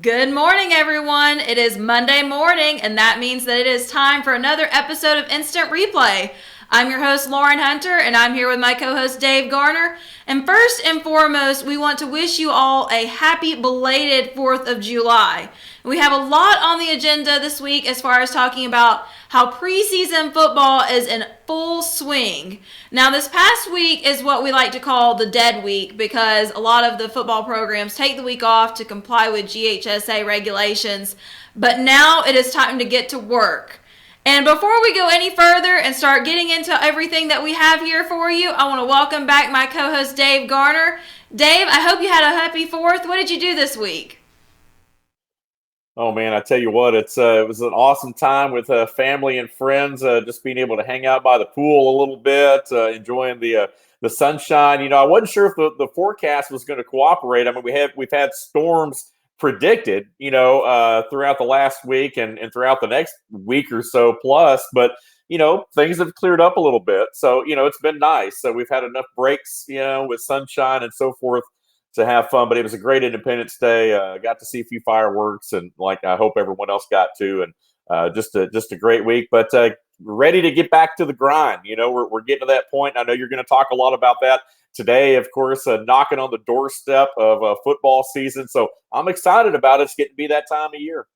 Good morning, everyone. It is Monday morning, and that means that it is time for another episode of Instant Replay. I'm your host, Lauren Hunter, and I'm here with my co-host, Dave Garner. And first and foremost, we want to wish you all a happy belated 4th of July. We have a lot on the agenda this week as far as talking about how preseason football is in full swing. Now, this past week is what we like to call the dead week because a lot of the football programs take the week off to comply with GHSA regulations. But now it is time to get to work. And before we go any further and start getting into everything that we have here for you, I want to welcome back my co-host, Dave Garner. Dave, I hope you had a happy 4th. What did you do this week? Oh man, I tell you what, it was an awesome time with family and friends. Just being able to hang out by the pool a little bit, enjoying the sunshine. I wasn't sure if the forecast was going to cooperate. I mean, we've had storms predicted, throughout the last week and throughout the next week or so plus. But things have cleared up a little bit, so it's been nice. So we've had enough breaks, with sunshine and so forth, to have fun. But it was a great Independence Day. Got to see a few fireworks, and I hope everyone else got to. And just a great week. But ready to get back to the grind. We're getting to that point. I know you're going to talk a lot about that today. Of course, knocking on the doorstep of football season. So I'm excited about it. It's getting to be that time of year.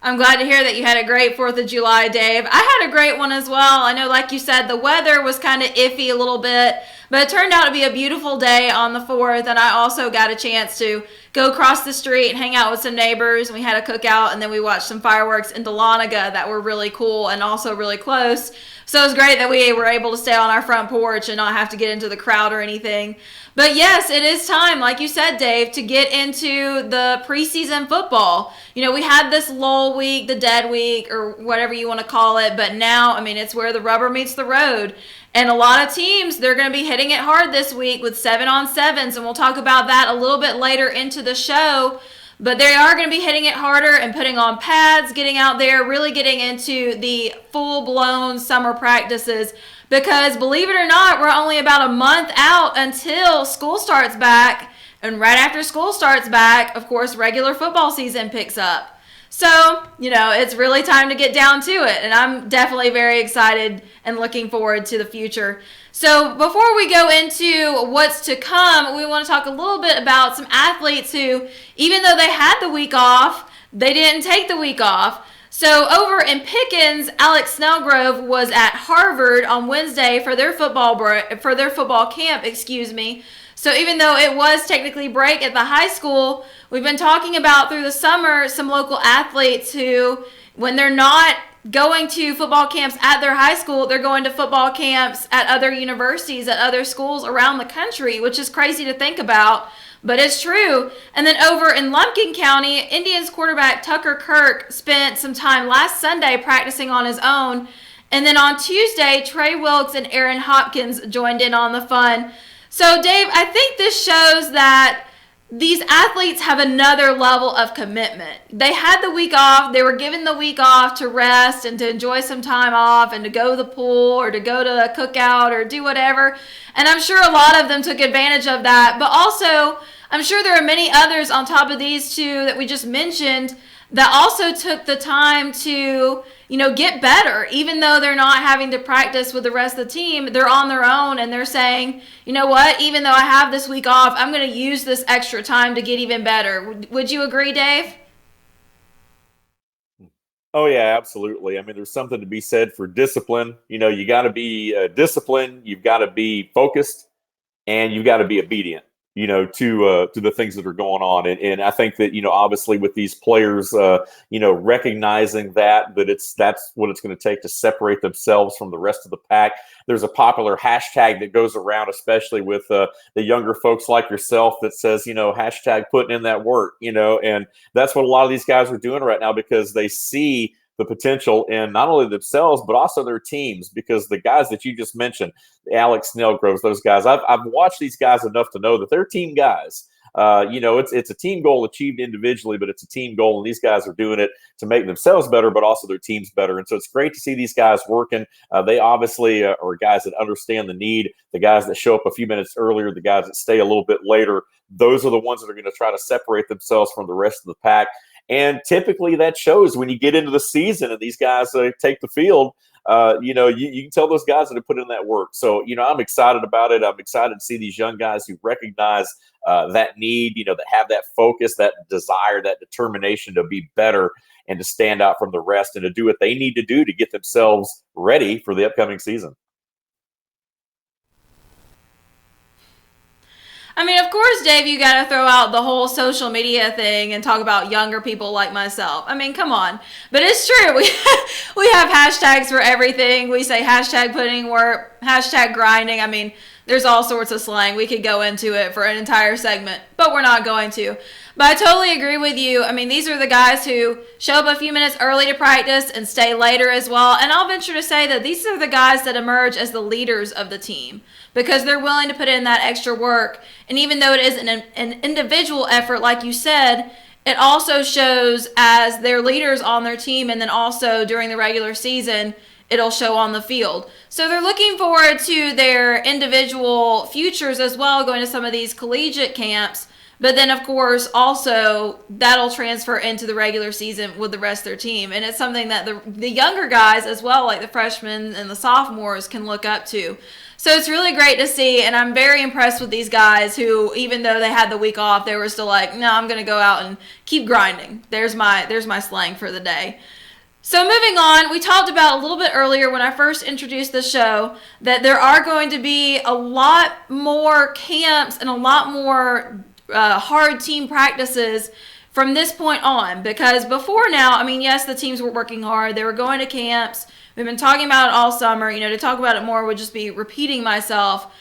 I'm glad to hear that you had a great 4th of July, Dave. I had a great one as well. I know, like you said, the weather was kind of iffy a little bit, but it turned out to be a beautiful day on the 4th, and I also got a chance to go across the street and hang out with some neighbors. We had a cookout, and then we watched some fireworks in Dahlonega that were really cool and also really close. So it was great that we were able to stay on our front porch and not have to get into the crowd or anything. But yes, it is time, like you said, Dave, to get into the preseason football. We had this lull week, the dead week, or whatever you want to call it, but now, it's where the rubber meets the road. And a lot of teams, they're going to be hitting it hard this week with 7-on-7s, and we'll talk about that a little bit later into the show. But they are going to be hitting it harder and putting on pads, getting out there, really getting into the full-blown summer practices. Because believe it or not, we're only about a month out until school starts back. And right after school starts back, of course, regular football season picks up. So, it's really time to get down to it. And I'm definitely very excited and looking forward to the future. So before we go into what's to come, we want to talk a little bit about some athletes who, even though they had the week off, they didn't take the week off. So over in Pickens, Alex Snellgrove was at Harvard on Wednesday for their football camp. So even though it was technically break at the high school, we've been talking about through the summer some local athletes who, when they're not going to football camps at their high school, they're going to football camps at other universities, at other schools around the country, which is crazy to think about, but it's true. And then over in Lumpkin County, Indians quarterback Tucker Kirk spent some time last Sunday practicing on his own. And then on Tuesday, Trey Wilkes and Aaron Hopkins joined in on the fun. So, Dave, I think this shows that these athletes have another level of commitment. They had the week off. They were given the week off to rest and to enjoy some time off and to go to the pool or to go to a cookout or do whatever. And I'm sure a lot of them took advantage of that. But also, I'm sure there are many others on top of these two that we just mentioned that also took the time to, get better. Even though they're not having to practice with the rest of the team, they're on their own and they're saying, you know what, even though I have this week off, I'm going to use this extra time to get even better. Would you agree, Dave? Oh yeah, absolutely. There's something to be said for discipline. You got to be disciplined. You've got to be focused, and you've got to be obedient. To the things that are going on. And I think that, obviously with these players, recognizing that's what it's going to take to separate themselves from the rest of the pack. There's a popular hashtag that goes around, especially with the younger folks like yourself, that says, hashtag putting in that work, and that's what a lot of these guys are doing right now because they see the potential in not only themselves, but also their teams, because the guys that you just mentioned, Alex Snellgroves, those guys, I've watched these guys enough to know that they're team guys. It's a team goal achieved individually, but it's a team goal, and these guys are doing it to make themselves better, but also their teams better. And so it's great to see these guys working. They obviously are guys that understand the need, the guys that show up a few minutes earlier, the guys that stay a little bit later. Those are the ones that are going to try to separate themselves from the rest of the pack. And typically that shows when you get into the season and these guys take the field. You can tell those guys that have put in that work. So, I'm excited about it. I'm excited to see these young guys who recognize that need, that have that focus, that desire, that determination to be better and to stand out from the rest and to do what they need to do to get themselves ready for the upcoming season. I mean, of course, Dave, you got to throw out the whole social media thing and talk about younger people like myself. I mean, come on. But it's true. We have hashtags for everything. We say hashtag putting in work, hashtag grinding. I mean, there's all sorts of slang. We could go into it for an entire segment, but we're not going to. But I totally agree with you. I mean, these are the guys who show up a few minutes early to practice and stay later as well. And I'll venture to say that these are the guys that emerge as the leaders of the team because they're willing to put in that extra work. And even though it is an individual effort, like you said, it also shows as their leaders on their team, and then also during the regular season, it'll show on the field. So they're looking forward to their individual futures as well, going to some of these collegiate camps. But then, of course, also that'll transfer into the regular season with the rest of their team. And it's something that the younger guys as well, like the freshmen and the sophomores, can look up to. So it's really great to see, and I'm very impressed with these guys who, even though they had the week off, they were still like, no, I'm going to go out and keep grinding. There's my slang for the day. So moving on, we talked about a little bit earlier when I first introduced the show that there are going to be a lot more camps and a lot more hard team practices from this point on, because before now, I mean, yes, the teams were working hard. They were going to camps. We've been talking about it all summer. To talk about it more would just be repeating myself.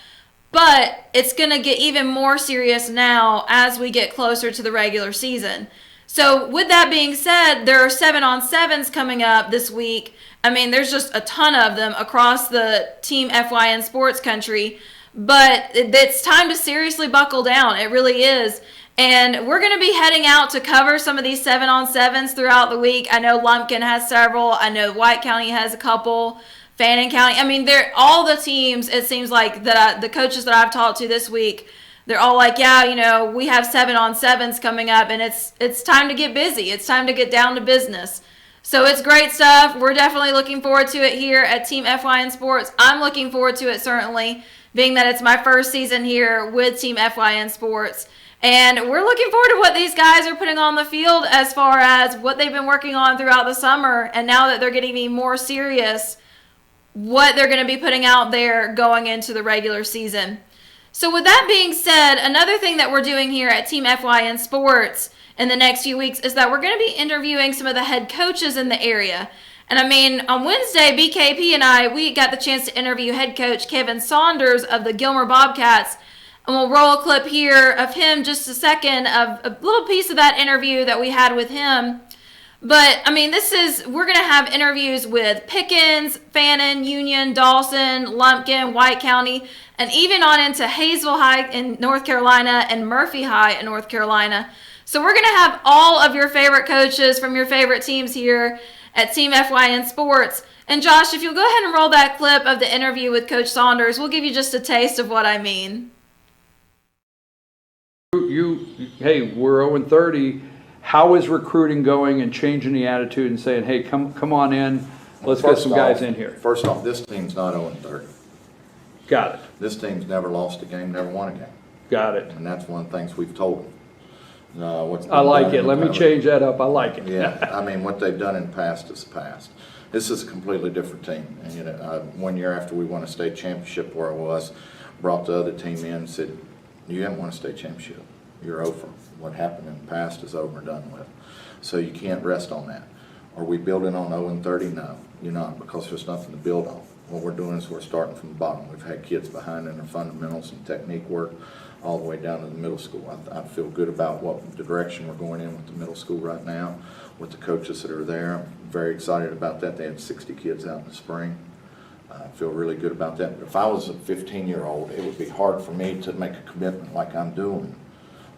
But it's going to get even more serious now as we get closer to the regular season. So with that being said, there are 7-on-7s coming up this week. I mean, there's just a ton of them across the Team FYN sports country. But it's time to seriously buckle down. It really is. And we're going to be heading out to cover some of these 7-on-7s throughout the week. I know Lumpkin has several. I know White County has a couple. Fannin County. I mean, they're all the teams, it seems like, that the coaches that I've talked to this week, they're all like, yeah, we have 7-on-7s coming up, and it's time to get busy. It's time to get down to business. So it's great stuff. We're definitely looking forward to it here at Team FYN Sports. I'm looking forward to it, certainly, being that it's my first season here with Team FYN Sports. And we're looking forward to what these guys are putting on the field as far as what they've been working on throughout the summer. And now that they're getting even more serious, what they're going to be putting out there going into the regular season. So with that being said, another thing that we're doing here at Team FYN Sports in the next few weeks is that we're going to be interviewing some of the head coaches in the area. And I mean, on Wednesday, BKP and we got the chance to interview head coach Kevin Saunders of the Gilmer Bobcats. And we'll roll a clip here of him just a second of a little piece of that interview that we had with him. But, I mean, we're going to have interviews with Pickens, Fannin, Union, Dawson, Lumpkin, White County, and even on into Hayesville High in North Carolina and Murphy High in North Carolina. So we're going to have all of your favorite coaches from your favorite teams here at Team FYN Sports. And Josh, if you'll go ahead and roll that clip of the interview with Coach Saunders, we'll give you just a taste of what I mean. Hey, we're 0-30. How is recruiting going and changing the attitude and saying, hey, come on in, let's get some guys in here? First off, this team's not 0-30. Got it. This team's never lost a game, never won a game. Got it. And that's one of the things we've told them. I like it. Let me change that up. I like it. Yeah, I mean, what they've done in the past is past. This is a completely different team. And, 1 year after we won a state championship where I was, brought the other team in and said, you haven't won a state championship. You're over. What happened in the past is over and done with. So you can't rest on that. Are we building on 0-30? No, you're not, because there's nothing to build on. What we're doing is we're starting from the bottom. We've had kids behind in their fundamentals and technique work all the way down to the middle school. I feel good about the direction we're going in with the middle school right now, with the coaches that are there. I'm very excited about that. They had 60 kids out in the spring. I feel really good about that. But if I was a 15-year-old, it would be hard for me to make a commitment like I'm doing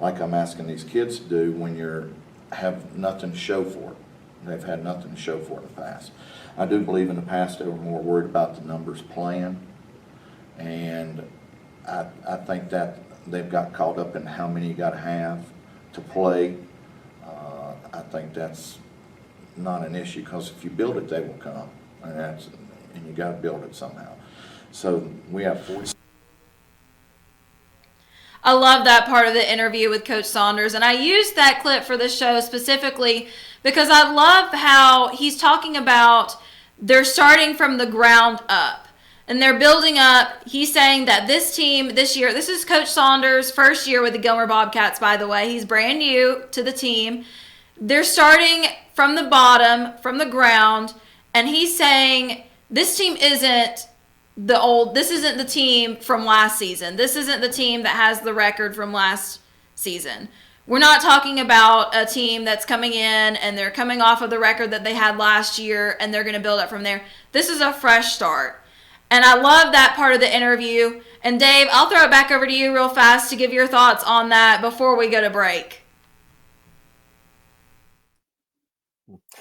like I'm asking these kids to do when have nothing to show for it. They've had nothing to show for it in the past. I do believe in the past they were more worried about the numbers playing, and I think that they've got caught up in how many you got to have to play. I think that's not an issue, because if you build it, they will come, and you got to build it somehow. So we have 40. I love that part of the interview with Coach Saunders, and I used that clip for the show specifically because I love how he's talking about they're starting from the ground up and they're building up. He's saying that this team this year, this is Coach Saunders' first year with the Gilmer Bobcats, by the way. He's brand new to the team. They're starting from the bottom, from the ground, and he's saying this team isn't this isn't the team from last season. This isn't the team that has the record from last season. We're not talking about a team that's coming in and they're coming off of the record that they had last year and they're going to build up from there. This is a fresh start. And I love that part of the interview. And Dave, I'll throw it back over to you real fast to give your thoughts on that before we go to break.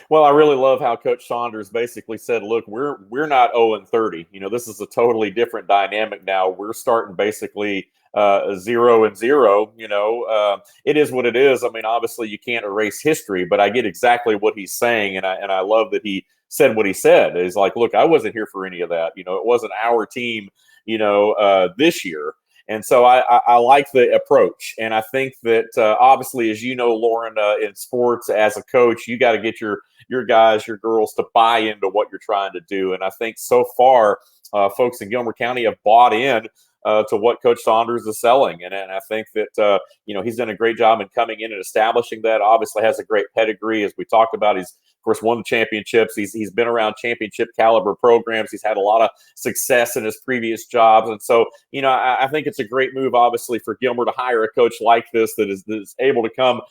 Well, I really love how Coach Saunders basically said, look, we're not 0-30. This is a totally different dynamic now. We're starting basically 0-0. It is what it is. I mean, obviously you can't erase history, but I get exactly what he's saying. And I love that he said what he said. He's like, look, I wasn't here for any of that. It wasn't our team, this year. And so I like the approach. And I think that obviously, as you know, Lauren, in sports as a coach, you got to get your guys, your girls to buy into what you're trying to do. And I think so far, folks in Gilmer County have bought in to what Coach Saunders is selling. And I think that, he's done a great job in coming in and establishing that. Obviously has a great pedigree, as we talked about. He's, of course, won the championships. He's been around championship caliber programs. He's had a lot of success in his previous jobs. And so, I think it's a great move, obviously, for Gilmer to hire a coach like this that is able to come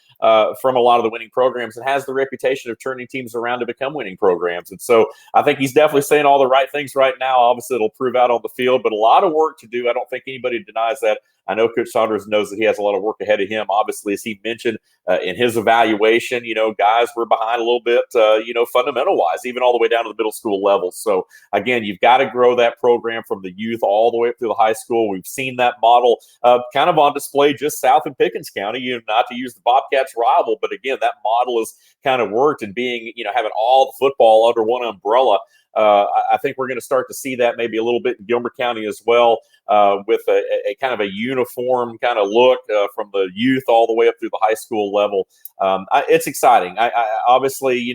from a lot of the winning programs and has the reputation of turning teams around to become winning programs. And so I think he's definitely saying all the right things right now. Obviously, it'll prove out on the field, but a lot of work to do. I don't think anybody denies that. I know Coach Saunders knows that he has a lot of work ahead of him. Obviously, as he mentioned in his evaluation, guys were behind a little bit, fundamental-wise, even all the way down to the middle school level. So, again, you've got to grow that program from the youth all the way up through the high school. We've seen that model kind of on display just south in Pickens County, not to use the Bobcats rival, but, again, that model has kind of worked, and being, having all the football under one umbrella. I think we're going to start to see that maybe a little bit in Gilmer County as well, with a kind of a uniform kind of look from the youth all the way up through the high school level. It's exciting. I obviously,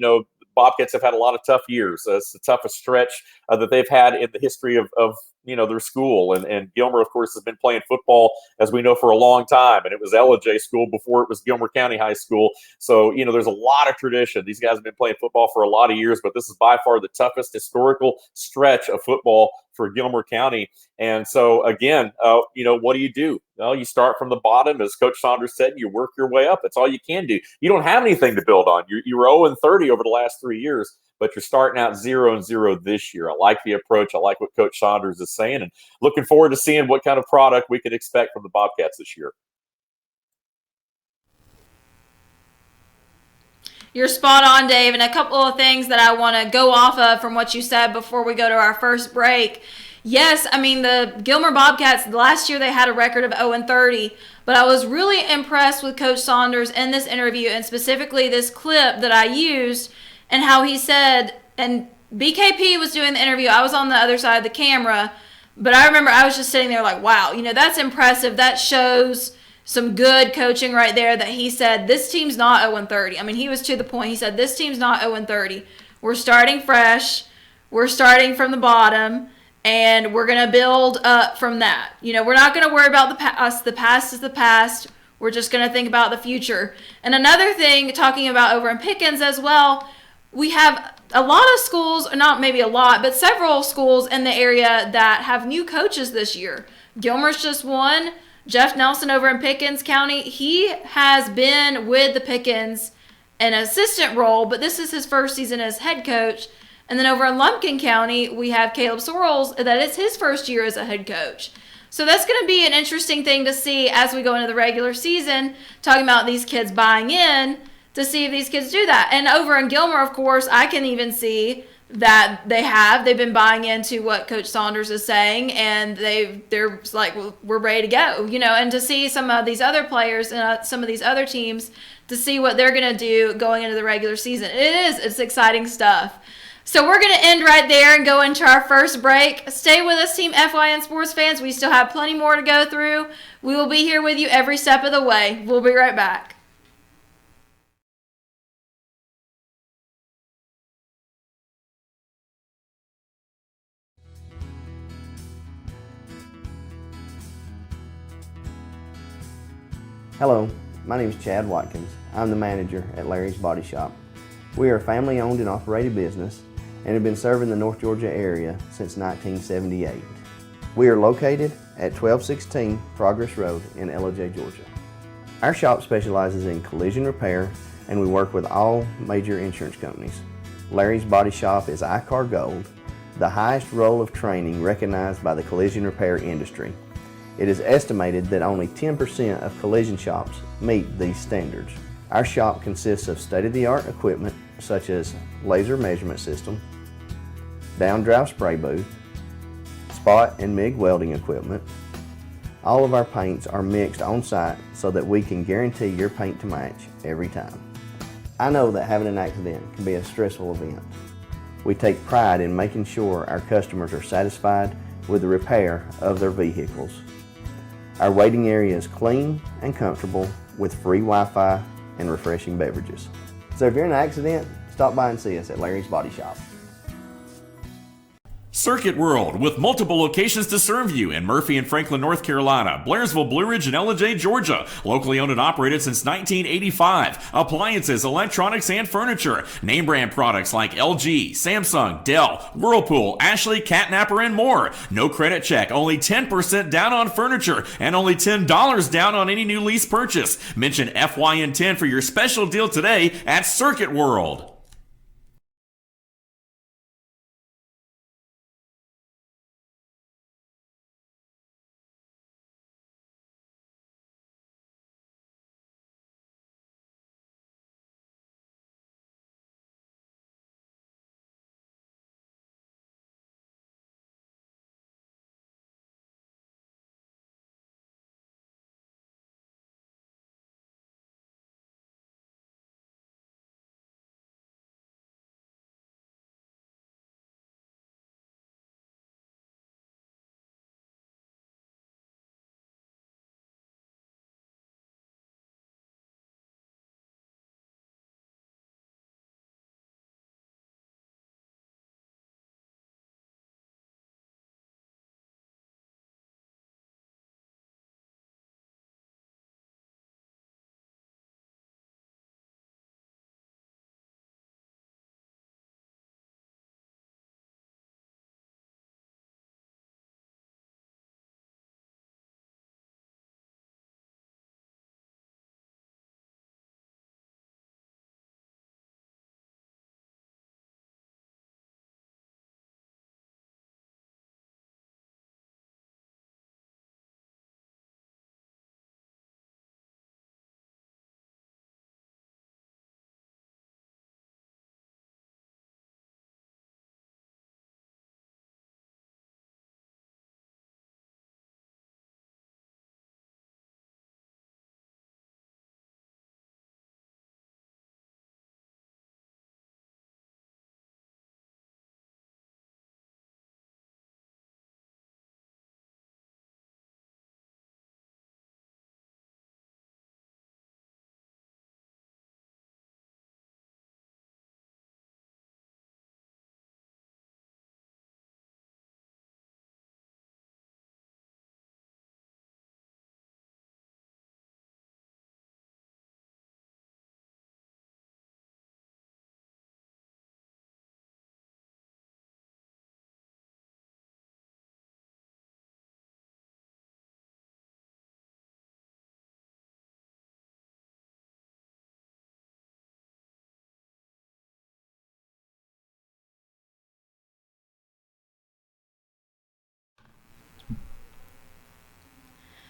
Bobcats have had a lot of tough years. It's the toughest stretch that they've had in the history of their school. And Gilmer, of course, has been playing football, as we know, for a long time. And it was LJ School before it was Gilmer County High School. So, there's a lot of tradition. These guys have been playing football for a lot of years, but this is by far the toughest historical stretch of football for Gilmer County. And so, again, what do you do? Well, you start from the bottom, as Coach Saunders said, and you work your way up. That's all you can do. You don't have anything to build on. You were 0-30 over the last 3 years, but you're starting out 0-0 this year. I like the approach. I like what Coach Saunders is saying, and looking forward to seeing what kind of product we could expect from the Bobcats this year. You're spot on, Dave, and a couple of things that I want to go off of from what you said before we go to our first break. Yes, I mean, the Gilmer Bobcats, last year they had a record of 0-30, but I was really impressed with Coach Saunders in this interview, and specifically this clip that I used, and how he said, and BKP was doing the interview, I was on the other side of the camera, but I remember I was just sitting there like, wow, that's impressive. That shows some good coaching right there, that he said, this team's not 0-30. I mean, he was to the point. He said, this team's not 0-30. We're starting fresh. We're starting from the bottom, and we're going to build up from that. We're not going to worry about the past. The past is the past. We're just going to think about the future. And another thing, talking about over in Pickens as well, we have a lot of schools, not maybe a lot, but several schools in the area that have new coaches this year. Gilmer's just one. Jeff Nelson over in Pickens County, he has been with the Pickens in an assistant role, but this is his first season as head coach. And then over in Lumpkin County, we have Caleb Sorrells, that is his first year as a head coach. So that's going to be an interesting thing to see as we go into the regular season, talking about these kids buying in to see if these kids do that. And over in Gilmer, of course, I can even see that they've been buying into what Coach Saunders is saying, and they're like, well, we're ready to go, and to see some of these other players and some of these other teams to see what they're going to do going into the regular season. It's exciting stuff. So we're going to end right there and go into our first break. Stay with us, Team FYN sports fans. We still have plenty more to go through. We will be here with you every step of the way. We'll be right back. Hello, my name is Chad Watkins. I'm the manager at Larry's Body Shop. We are a family-owned and operated business and have been serving the North Georgia area since 1978. We are located at 1216 Progress Road in LOJ, Georgia. Our shop specializes in collision repair, and we work with all major insurance companies. Larry's Body Shop is ICAR Gold, the highest role of training recognized by the collision repair industry. It is estimated that only 10% of collision shops meet these standards. Our shop consists of state-of-the-art equipment such as laser measurement system, down-drive spray booth, spot and MIG welding equipment. All of our paints are mixed on site so that we can guarantee your paint to match every time. I know that having an accident can be a stressful event. We take pride in making sure our customers are satisfied with the repair of their vehicles. Our waiting area is clean and comfortable with free Wi-Fi and refreshing beverages. So if you're in an accident, stop by and see us at Larry's Body Shop. Circuit World, with multiple locations to serve you in Murphy and Franklin, North Carolina, Blairsville, Blue Ridge, and LJ, Georgia. Locally owned and operated since 1985. Appliances, electronics, and furniture. Name brand products like LG, Samsung, Dell, Whirlpool, Ashley, Catnapper, and more. No credit check, only 10% down on furniture, and only $10 down on any new lease purchase. Mention FYN10 for your special deal today at Circuit World.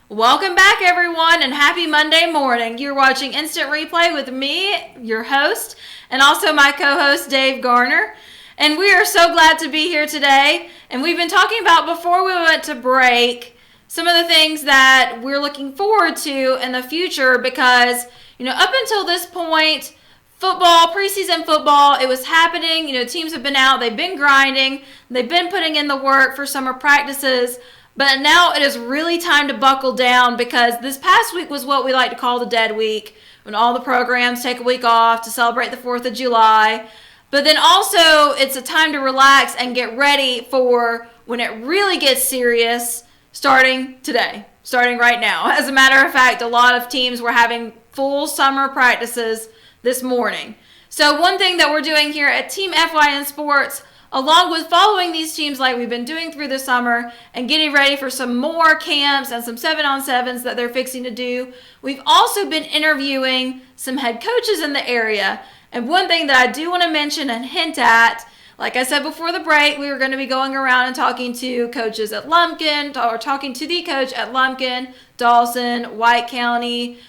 Welcome back, everyone, and happy Monday morning. You're watching Instant Replay with me, your host, and also my co-host, Dave Garner. And we are so glad to be here today. And we've been talking about, before we went to break, some of the things that we're looking forward to in the future because, up until this point, football, preseason football, it was happening. Teams have been out, they've been grinding, they've been putting in the work for summer practices. But now it is really time to buckle down because this past week was what we like to call the dead week, when all the programs take a week off to celebrate the 4th of July. But then also it's a time to relax and get ready for when it really gets serious, starting today, starting right now. As a matter of fact, a lot of teams were having full summer practices this morning. So one thing that we're doing here at Team FYN Sports, along with following these teams like we've been doing through the summer and getting ready for some more camps and some 7-on-7s that they're fixing to do, we've also been interviewing some head coaches in the area. And one thing that I do want to mention and hint at, like I said before the break, we were going to be going around and talking to coaches at Lumpkin, or talking to the coach at Lumpkin, Dawson, White County,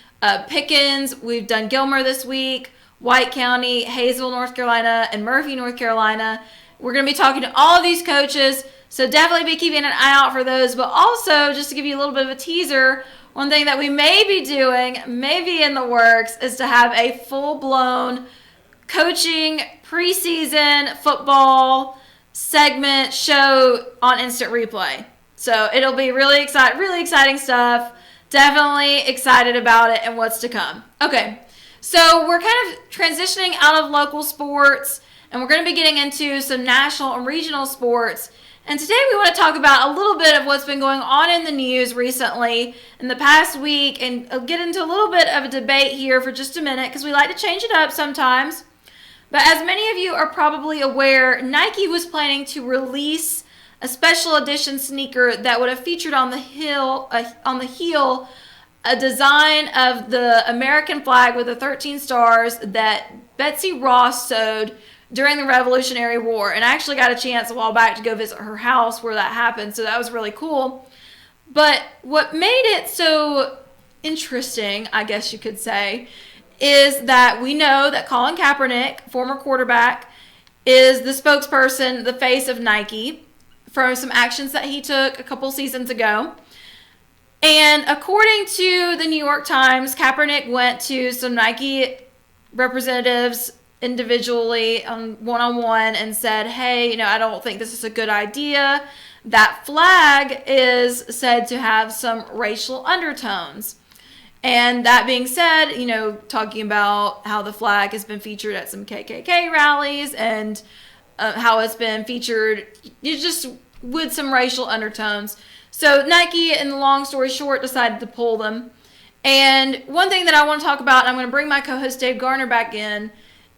Pickens. We've done Gilmer this week, White County, Hayesville, North Carolina, and Murphy, North Carolina. We're going to be talking to all of these coaches, so definitely be keeping an eye out for those. But also, just to give you a little bit of a teaser, one thing that we may be doing, maybe in the works, is to have a full-blown coaching preseason football segment show on Instant Replay. So it'll be really exciting stuff. Definitely excited about it and what's to come. Okay, so we're kind of transitioning out of local sports, and we're going to be getting into some national and regional sports. And today we want to talk about a little bit of what's been going on in the news recently in the past week, and get into a little bit of a debate here for just a minute because we like to change it up sometimes. But as many of you are probably aware, Nike was planning to release a special edition sneaker that would have featured on the heel a design of the American flag with the 13 stars that Betsy Ross sewed during the Revolutionary War. And I actually got a chance a while back to go visit her house where that happened, so that was really cool. But what made it so interesting, I guess you could say, is that we know that Colin Kaepernick, former quarterback, is the spokesperson, the face of Nike, for some actions that he took a couple seasons ago. And according to the New York Times, Kaepernick went to some Nike representatives individually one-on-one and said, hey, I don't think this is a good idea. That flag is said to have some racial undertones. And that being said, talking about how the flag has been featured at some KKK rallies and how it's been featured just with some racial undertones. So Nike, in the long story short, decided to pull them. And one thing that I want to talk about, and I'm going to bring my co-host Dave Garner back in,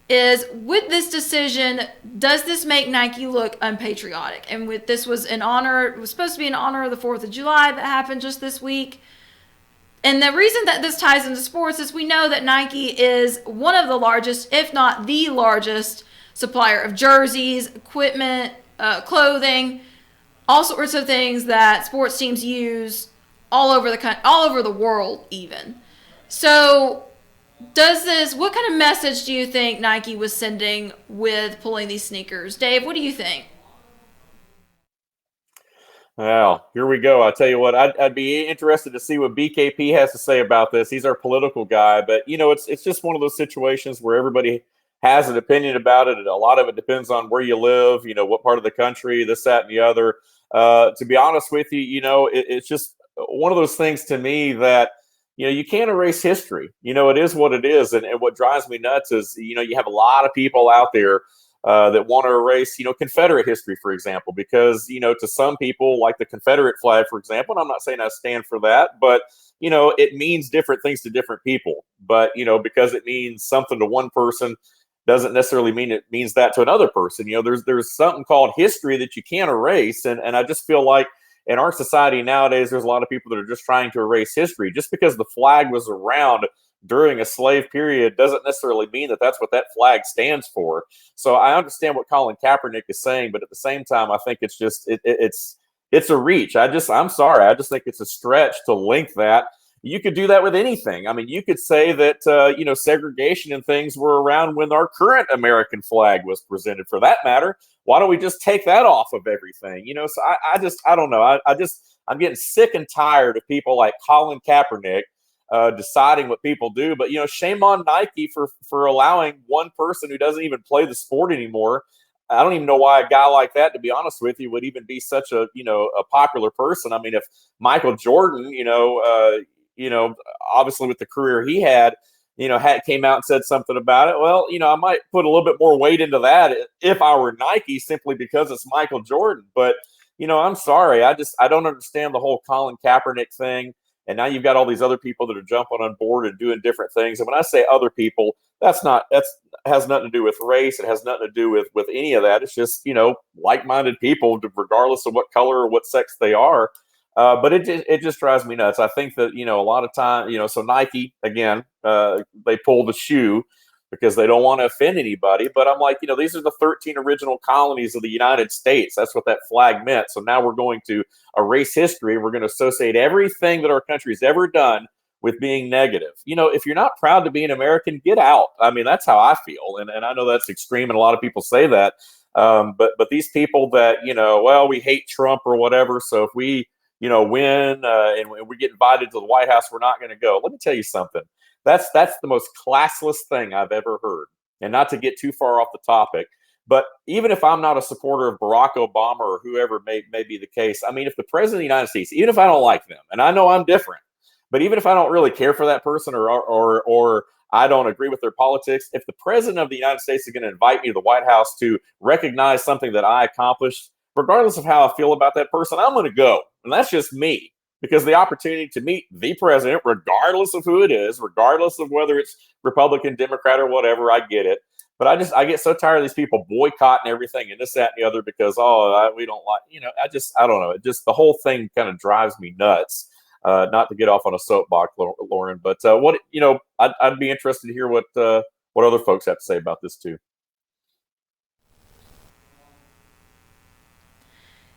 is with this decision, does this make Nike look unpatriotic? And with this was it was supposed to be in honor of the 4th of July that happened just this week. And the reason that this ties into sports is we know that Nike is one of the largest, if not the largest, supplier of jerseys, equipment, clothing, all sorts of things that sports teams use all over the world even. So what kind of message do you think Nike was sending with pulling these sneakers? Dave, what do you think? Well, here we go. I'll tell you what, I'd be interested to see what BKP has to say about this. He's our political guy, but it's just one of those situations where everybody has an opinion about it, and a lot of it depends on where you live, what part of the country, this, that, and the other. To be honest with you, it's just one of those things to me that you can't erase history. It is what it is, and what drives me nuts is you have a lot of people out there that want to erase, Confederate history, for example, because, to some people, like the Confederate flag, for example, and I'm not saying I stand for that, but, it means different things to different people. But, because it means something to one person doesn't necessarily mean it means that to another person. There's something called history that you can't erase. And I just feel like in our society nowadays, there's a lot of people that are just trying to erase history. Just because the flag was around during a slave period doesn't necessarily mean that that's what that flag stands for. So I understand what Colin Kaepernick is saying, but at the same time, I think it's just it's it's a reach. I'm sorry. I just think it's a stretch to link that. You could do that with anything. I mean, you could say that, segregation and things were around when our current American flag was presented, for that matter. Why don't we just take that off of everything? So I don't know. I'm getting sick and tired of people like Colin Kaepernick deciding what people do. But, shame on Nike for allowing one person who doesn't even play the sport anymore. I don't even know why a guy like that, to be honest with you, would even be such a popular person. I mean, if Michael Jordan, obviously with the career he had came out and said something about it, well, I might put a little bit more weight into that if I were Nike, simply because it's Michael Jordan. But, I'm sorry. I don't understand the whole Colin Kaepernick thing. And now you've got all these other people that are jumping on board and doing different things. And when I say other people, that's has nothing to do with race. It has nothing to do with any of that. It's just, like-minded people, regardless of what color or what sex they are. But it just drives me nuts. I think that, a lot of time, so Nike, again, they pull the shoe because they don't want to offend anybody. But I'm like, these are the 13 original colonies of the United States. That's what that flag meant. So now we're going to erase history. We're going to associate everything that our country's ever done with being negative. If you're not proud to be an American, get out. I mean, that's how I feel. And I know that's extreme, and a lot of people say that. But these people that, we hate Trump or whatever. So if we, win and we get invited to the White House, we're not going to go. Let me tell you something. That's the most classless thing I've ever heard. And not to get too far off the topic, but even if I'm not a supporter of Barack Obama or whoever may be the case, I mean, if the president of the United States, even if I don't like them, and I know I'm different, but even if I don't really care for that person or I don't agree with their politics, if the president of the United States is going to invite me to the White House to recognize something that I accomplished, regardless of how I feel about that person, I'm going to go. And that's just me. Because the opportunity to meet the president, regardless of who it is, regardless of whether it's Republican, Democrat, or whatever, I get it. But I get so tired of these people boycotting everything and this, that, and the other because, we don't like, I don't know. It just, the whole thing kind of drives me nuts. Not to get off on a soapbox, Lauren, but I'd be interested to hear what other folks have to say about this too.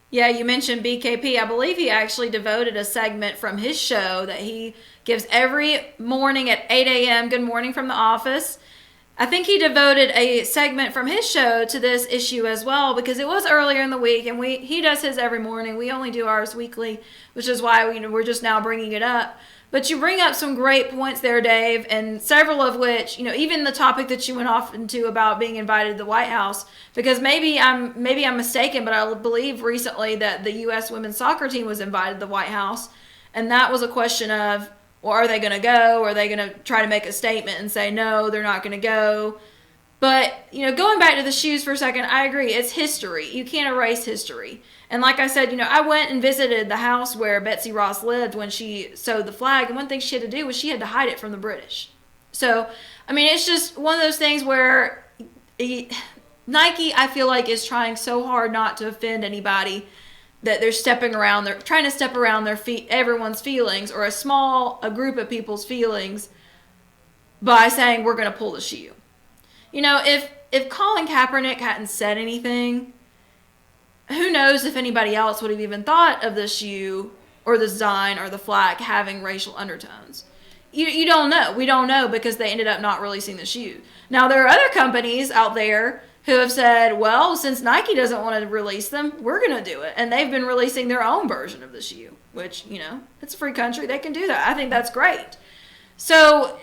Yeah, you mentioned BKP. I believe he actually devoted a segment from his show that he gives every morning at 8 a.m. Good morning from the office. I think he devoted a segment from his show to this issue as well, because it was earlier in the week, and he does his every morning. We only do ours weekly, which is why we're just now bringing it up. But you bring up some great points there, Dave, and several of which, even the topic that you went off into about being invited to the White House, because maybe I'm mistaken, but I believe recently that the U.S. women's soccer team was invited to the White House, and that was a question of, well, are they going to go? Or are they going to try to make a statement and say, no, they're not going to go? But, going back to the shoes for a second, I agree. It's history. You can't erase history. And like I said, I went and visited the house where Betsy Ross lived when she sewed the flag. And one thing she had to do was she had to hide it from the British. So, I mean, it's just one of those things where Nike, I feel like, is trying so hard not to offend anybody that they're trying to step around everyone's feelings, or a group of people's feelings, by saying we're going to pull the shoe. If Colin Kaepernick hadn't said anything, who knows if anybody else would have even thought of the shoe or the design or the flag having racial undertones. You don't know. We don't know, because they ended up not releasing the shoe. Now, there are other companies out there who have said, well, since Nike doesn't want to release them, we're going to do it. And they've been releasing their own version of the shoe, which, it's a free country. They can do that. I think that's great. So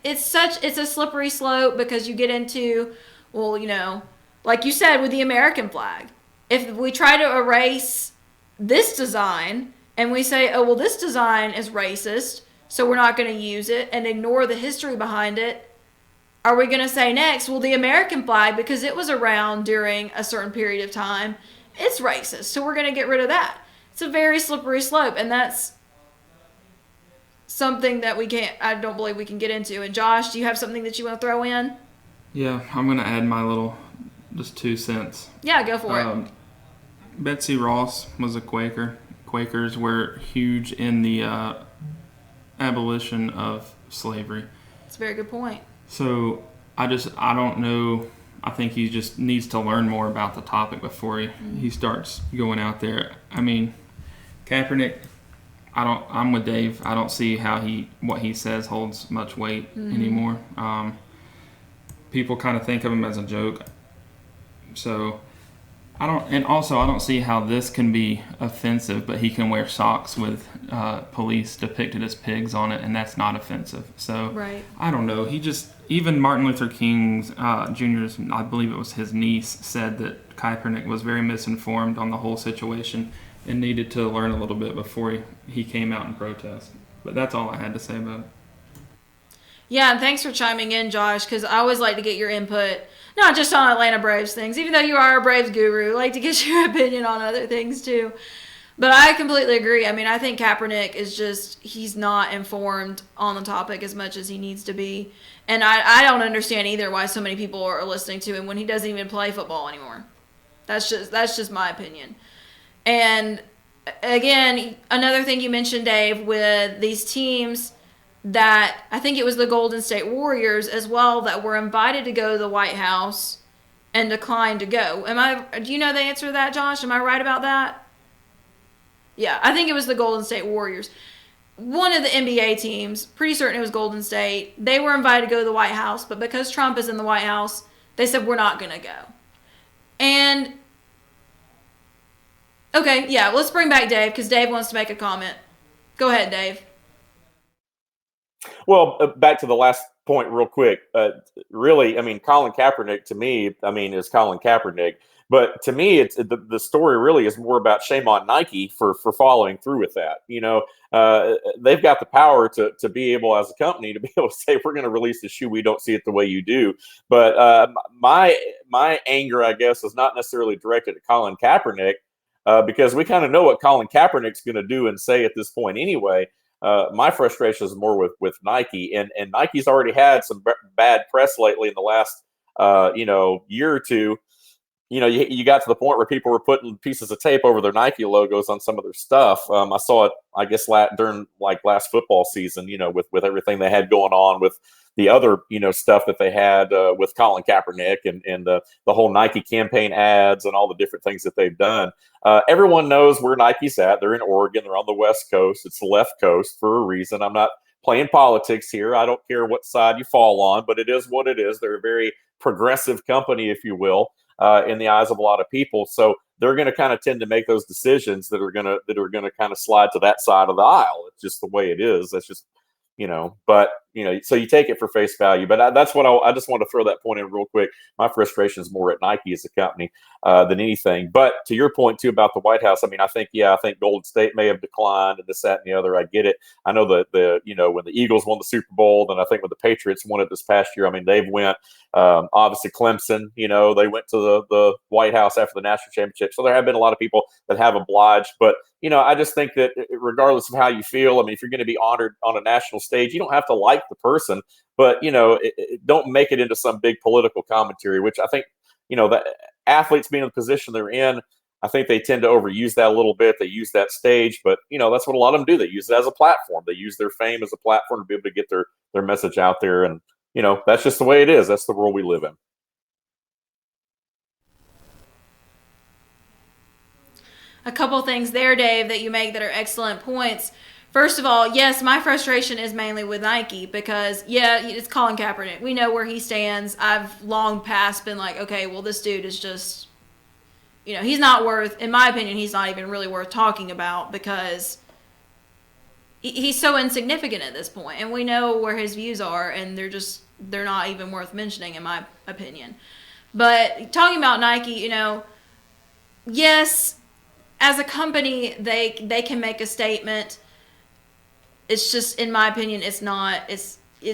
it's a slippery slope, because you get into, well, like you said with the American flag, if we try to erase this design and we say, oh, well, this design is racist, so we're not going to use it, and ignore the history behind it, are we going to say next, well, the American flag, because it was around during a certain period of time, it's racist, so we're going to get rid of that? It's a very slippery slope, and that's something that I don't believe we can get into. And Josh, do you have something that you want to throw in? Yeah, I'm going to add my little, just 2 cents. Yeah, go for it. Betsy Ross was a Quaker. Quakers were huge in the abolition of slavery. That's a very good point. So I don't know. I think he just needs to learn more about the topic before he starts going out there. I mean, Kaepernick, I'm with Dave. I don't see how what he says holds much weight anymore. People kind of think of him as a joke. So I don't see how this can be offensive, but he can wear socks with police depicted as pigs on it, and that's not offensive. So Right. I don't know. Even Martin Luther King Jr.'s, I believe it was his niece, said that Kaepernick was very misinformed on the whole situation and needed to learn a little bit before he came out and protest. But that's all I had to say about it. Yeah, and thanks for chiming in, Josh, because I always like to get your input, not just on Atlanta Braves things, even though you are a Braves guru, I like to get your opinion on other things too. But I completely agree. I mean, I think Kaepernick he's not informed on the topic as much as he needs to be. And I don't understand either why so many people are listening to him when he doesn't even play football anymore. That's just my opinion. And again, another thing you mentioned, Dave, with these teams that I think it was the Golden State Warriors as well that were invited to go to the White House and declined to go. Do you know the answer to that, Josh? Am I right about that? Yeah, I think it was the Golden State Warriors. One of the NBA teams, pretty certain it was Golden State, they were invited to go to the White House, but because Trump is in the White House, they said, we're not going to go. And, okay, yeah, let's bring back Dave, because Dave wants to make a comment. Go ahead, Dave. Well, back to the last point real quick. Really, I mean, Colin Kaepernick to me, is Colin Kaepernick. But to me, it's the story really is more about shame on Nike for following through with that. They've got the power to be able, as a company, to be able to say, we're going to release the shoe. We don't see it the way you do. But my anger, I guess, is not necessarily directed at Colin Kaepernick because we kind of know what Colin Kaepernick's going to do and say at this point anyway. My frustration is more with Nike, and Nike's already had some bad press lately in the last year or two. You got to the point where people were putting pieces of tape over their Nike logos on some of their stuff. I saw it, I guess, during last football season, with everything they had going on with the other, stuff that they had with Colin Kaepernick and the whole Nike campaign ads and all the different things that they've done. Everyone knows where Nike's at. They're in Oregon. They're on the West Coast. It's the left coast for a reason. I'm not playing politics here. I don't care what side you fall on, but it is what it is. They're a very progressive company, if you will. In the eyes of a lot of people, so they're going to kind of tend to make those decisions that are going to kind of slide to that side of the aisle. It's just the way it is. That's just but so you take it for face value. But that's what I just want to throw that point in real quick. My frustration is more at Nike as a company than anything. But to your point too about the White House, I think Golden State may have declined and this, that, and the other. I get it. I know that when the Eagles won the Super Bowl, then I think when the Patriots won it this past year, they've went. Obviously Clemson, they went to the White House after the national championship. So there have been a lot of people that have obliged. But I just think that regardless of how you feel, if you're going to be honored on a national stage, you don't have to like the person, but don't make it into some big political commentary, which I think the athletes being in the position they're in, I think they tend to overuse that a little bit. They use that stage, but that's what a lot of them do. They use it as a platform. They use their fame as a platform to be able to get their message out there, and that's just the way it is. That's the world we live in. A couple things there, Dave, that you make that are excellent points. First of all, yes, my frustration is mainly with Nike because, it's Colin Kaepernick. We know where he stands. I've long past been like, okay, well, this dude is just, he's not worth, in my opinion, he's not even really worth talking about because he's so insignificant at this point. And we know where his views are, and they're not even worth mentioning, in my opinion. But talking about Nike, yes, as a company, they can make a statement. It's just, in my opinion, it's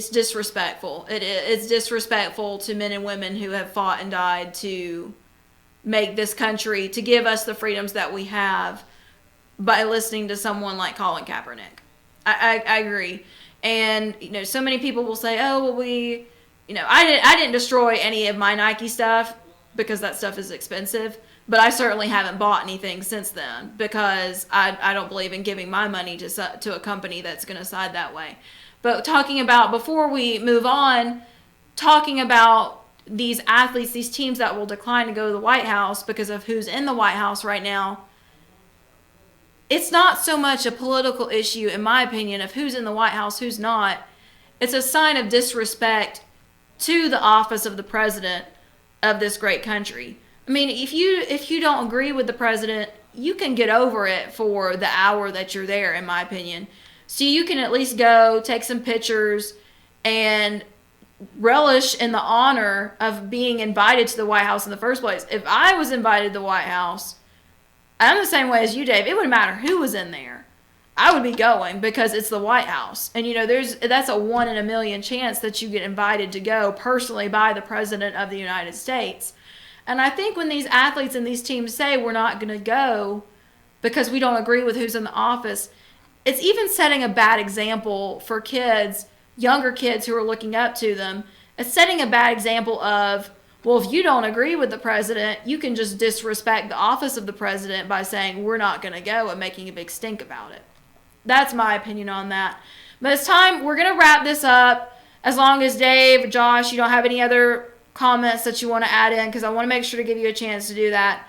disrespectful. It's disrespectful to men and women who have fought and died to make this country, to give us the freedoms that we have by listening to someone like Colin Kaepernick. I agree. And, so many people will say, oh, well, I didn't destroy any of my Nike stuff because that stuff is expensive. But I certainly haven't bought anything since then because I don't believe in giving my money to a company that's going to side that way. But before we move on, talking about these athletes, these teams that will decline to go to the White House because of who's in the White House right now, it's not so much a political issue, in my opinion, of who's in the White House, who's not. It's a sign of disrespect to the office of the president of this great country. I mean, if you don't agree with the president, you can get over it for the hour that you're there, in my opinion. So you can at least go take some pictures and relish in the honor of being invited to the White House in the first place. If I was invited to the White House, I'm the same way as you, Dave. It wouldn't matter who was in there. I would be going because it's the White House. And, you know, that's a 1 in a million chance that you get invited to go personally by the President of the United States. And I think when these athletes and these teams say we're not going to go because we don't agree with who's in the office, it's even setting a bad example for kids, younger kids who are looking up to them. It's setting a bad example of, well, if you don't agree with the president, you can just disrespect the office of the president by saying we're not going to go and making a big stink about it. That's my opinion on that. But it's time. We're going to wrap this up. As long as Dave, Josh, you don't have any other comments that you want to add in, because I want to make sure to give you a chance to do that.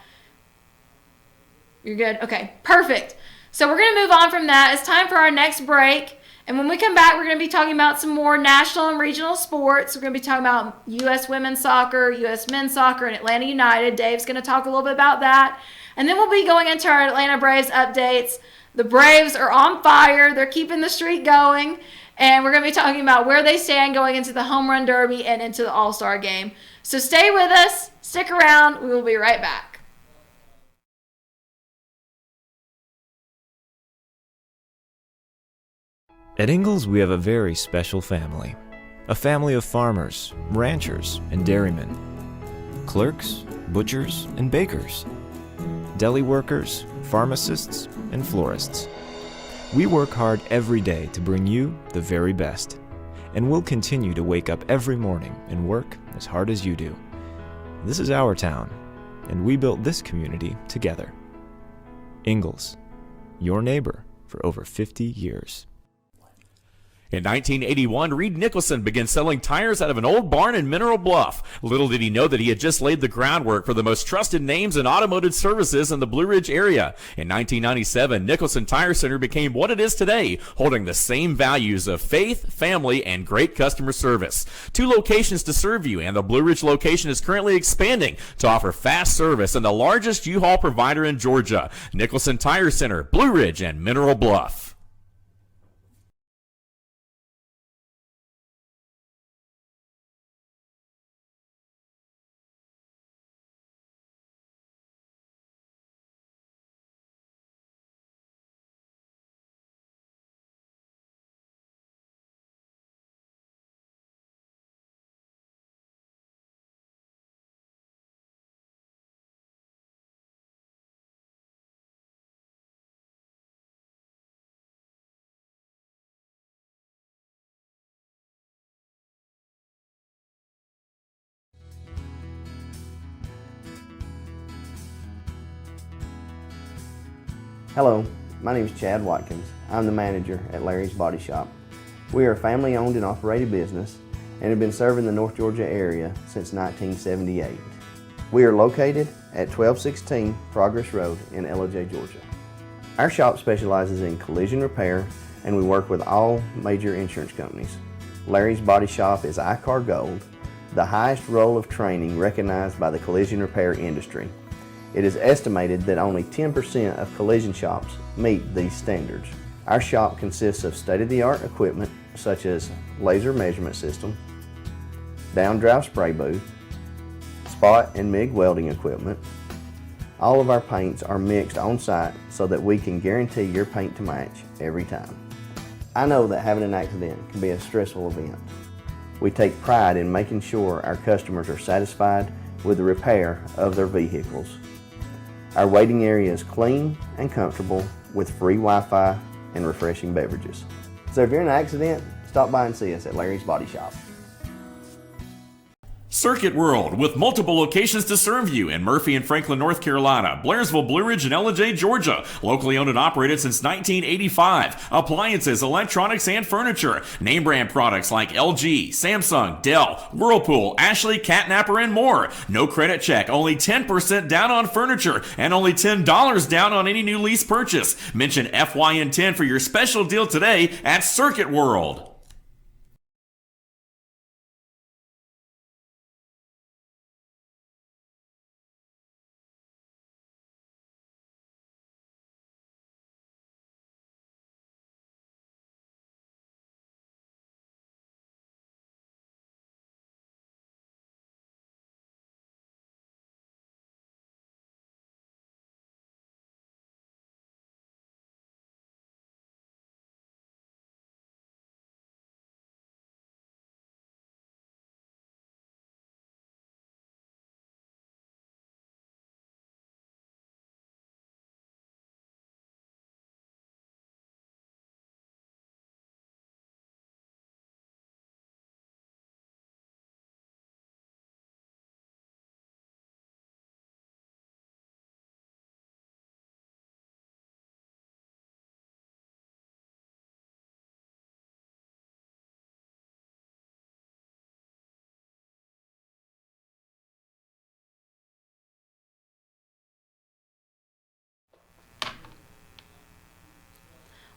You're good? Okay, perfect. So we're going to move on from that. It's time for our next break. And when we come back, we're going to be talking about some more national and regional sports. We're going to be talking about U.S. women's soccer, U.S. men's soccer, and Atlanta United. Dave's going to talk a little bit about that. And then we'll be going into our Atlanta Braves updates. The Braves are on fire. They're keeping the streak going. And we're going to be talking about where they stand going into the Homerun Derby and into the All-Star game. So stay with us. Stick around. We will be right back. At Ingalls, we have a very special family. A family of farmers, ranchers, and dairymen. Clerks, butchers, and bakers. Deli workers, pharmacists, and florists. We work hard every day to bring you the very best. And we'll continue to wake up every morning and work as hard as you do. This is our town, and we built this community together. Ingalls, your neighbor for over 50 years. In 1981, Reed Nicholson began selling tires out of an old barn in Mineral Bluff. Little did he know that he had just laid the groundwork for the most trusted names in automotive services in the Blue Ridge area. In 1997, Nicholson Tire Center became what it is today, holding the same values of faith, family, and great customer service. 2 locations to serve you, and the Blue Ridge location is currently expanding to offer fast service and the largest U-Haul provider in Georgia. Nicholson Tire Center, Blue Ridge, and Mineral Bluff. Hello, my name is Chad Watkins. I'm the manager at Larry's Body Shop. We are a family-owned and operated business and have been serving the North Georgia area since 1978. We are located at 1216 Progress Road in LOJ, Georgia. Our shop specializes in collision repair, and we work with all major insurance companies. Larry's Body Shop is ICAR Gold, the highest role of training recognized by the collision repair industry. It is estimated that only 10% of collision shops meet these standards. Our shop consists of state-of-the-art equipment such as laser measurement system, down-drive spray booth, spot and MIG welding equipment. All of our paints are mixed on-site so that we can guarantee your paint to match every time. I know that having an accident can be a stressful event. We take pride in making sure our customers are satisfied with the repair of their vehicles. Our waiting area is clean and comfortable with free Wi-Fi and refreshing beverages. So if you're in an accident, stop by and see us at Larry's Body Shop. Circuit World, with multiple locations to serve you in Murphy and Franklin, North Carolina, Blairsville, Blue Ridge, and Ellijay, Georgia. Locally owned and operated since 1985. Appliances, electronics, and furniture. Name brand products like LG, Samsung, Dell, Whirlpool, Ashley, Catnapper, and more. No credit check, only 10% down on furniture, and only $10 down on any new lease purchase. Mention FYN10 for your special deal today at Circuit World.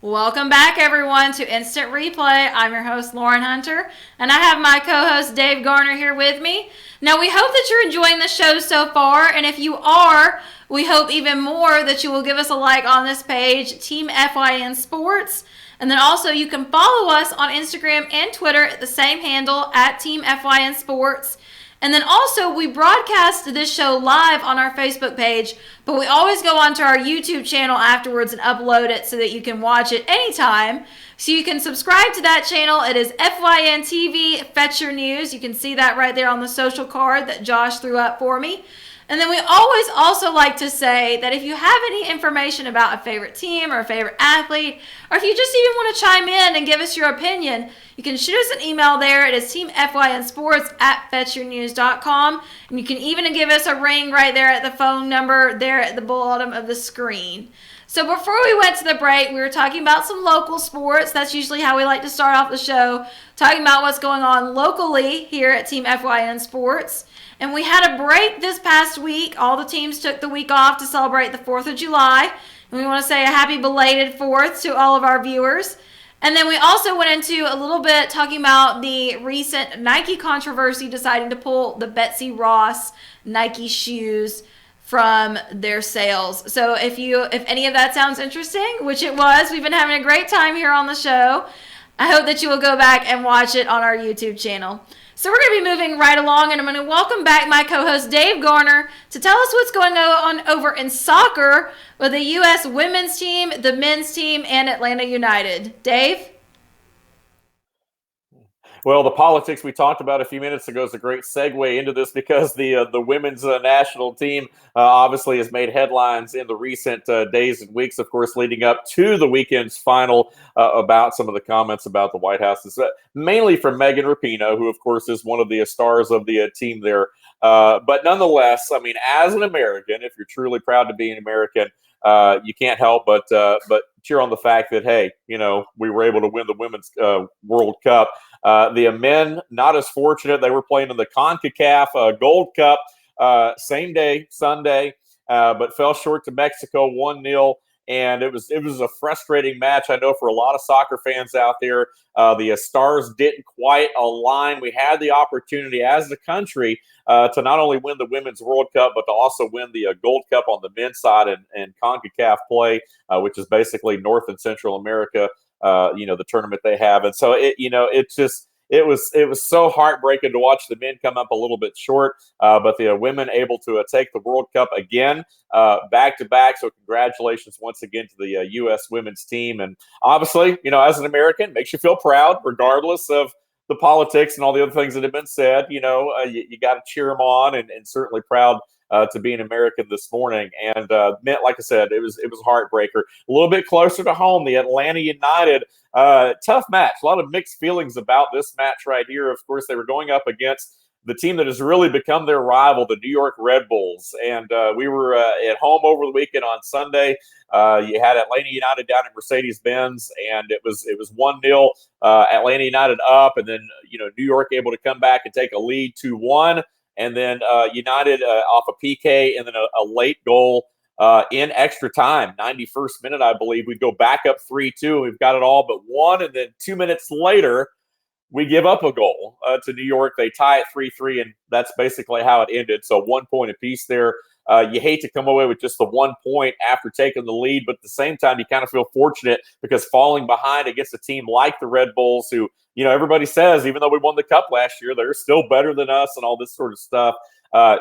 Welcome back, everyone, to Instant Replay. I'm your host, Lauren Hunter, and I have my co-host, Dave Garner, here with me. Now, we hope that you're enjoying the show so far, and if you are, we hope even more that you will give us a like on this page, Team FYN Sports. And then also, you can follow us on Instagram and Twitter at the same handle, at Team FYN Sports. And then also, we broadcast this show live on our Facebook page, but we always go onto our YouTube channel afterwards and upload it so that you can watch it anytime. So you can subscribe to that channel. It is FYN TV, Fetch Your News. You can see that right there on the social card that Josh threw up for me. And then we always also like to say that if you have any information about a favorite team or a favorite athlete, or if you just even want to chime in and give us your opinion, you can shoot us an email there. It is teamfynsports@fetchyournews.com. And you can even give us a ring right there at the phone number there at the bottom of the screen. So before we went to the break, we were talking about some local sports. That's usually how we like to start off the show, talking about what's going on locally here at Team FYN Sports. And we had a break this past week. All the teams took the week off to celebrate the 4th of July. And we want to say a happy belated 4th to all of our viewers. And then we also went into a little bit talking about the recent Nike controversy deciding to pull the Betsy Ross Nike shoes from their sales. So if any of that sounds interesting, which it was, we've been having a great time here on the show. I hope that you will go back and watch it on our YouTube channel. So we're going to be moving right along, and I'm going to welcome back my co-host Dave Garner to tell us what's going on over in soccer with the U.S. women's team, the men's team, and Atlanta United. Dave? Well, the politics we talked about a few minutes ago is a great segue into this because the women's national team obviously has made headlines in the recent days and weeks, of course, leading up to the weekend's final about some of the comments about the White House, mainly from Megan Rapinoe, who, of course, is one of the stars of the team there. But nonetheless, I mean, as an American, if you're truly proud to be an American, you can't help but cheer on the fact that, hey, you know, we were able to win the Women's World Cup. The men, not as fortunate. They were playing in the CONCACAF Gold Cup same day, Sunday, but fell short to Mexico 1-0. And it was a frustrating match, I know, for a lot of soccer fans out there. The stars didn't quite align. We had the opportunity as a country to not only win the Women's World Cup, but to also win the Gold Cup on the men's side and CONCACAF play, which is basically North and Central America, the tournament they have. And so, it was so heartbreaking to watch the men come up a little bit short, but the women able to take the World Cup again, back to back. So congratulations once again to the U.S. women's team. And obviously, you know, as an American, makes you feel proud, regardless of the politics and all the other things that have been said. You know, you got to cheer them on, and certainly proud to be an American this morning. And meant, like I said, it was a heartbreaker. A little bit closer to home, the Atlanta United, tough match. A lot of mixed feelings about this match right here. Of course, they were going up against the team that has really become their rival, the New York Red Bulls. And we were at home over the weekend on Sunday. You had Atlanta United down at Mercedes-Benz, and it was 1-0. Atlanta United up, and then New York able to come back and take a lead 2-1, and then United off a PK, and then a late goal in extra time, 91st minute, I believe. We'd go back up 3-2. We've got it all but one, and then 2 minutes later, we give up a goal to New York. They tie it 3-3, and that's basically how it ended. So 1 point apiece there. You hate to come away with just the 1 point after taking the lead, but at the same time, you kind of feel fortunate because falling behind against a team like the Red Bulls, who, everybody says, even though we won the Cup last year, they're still better than us and all this sort of stuff.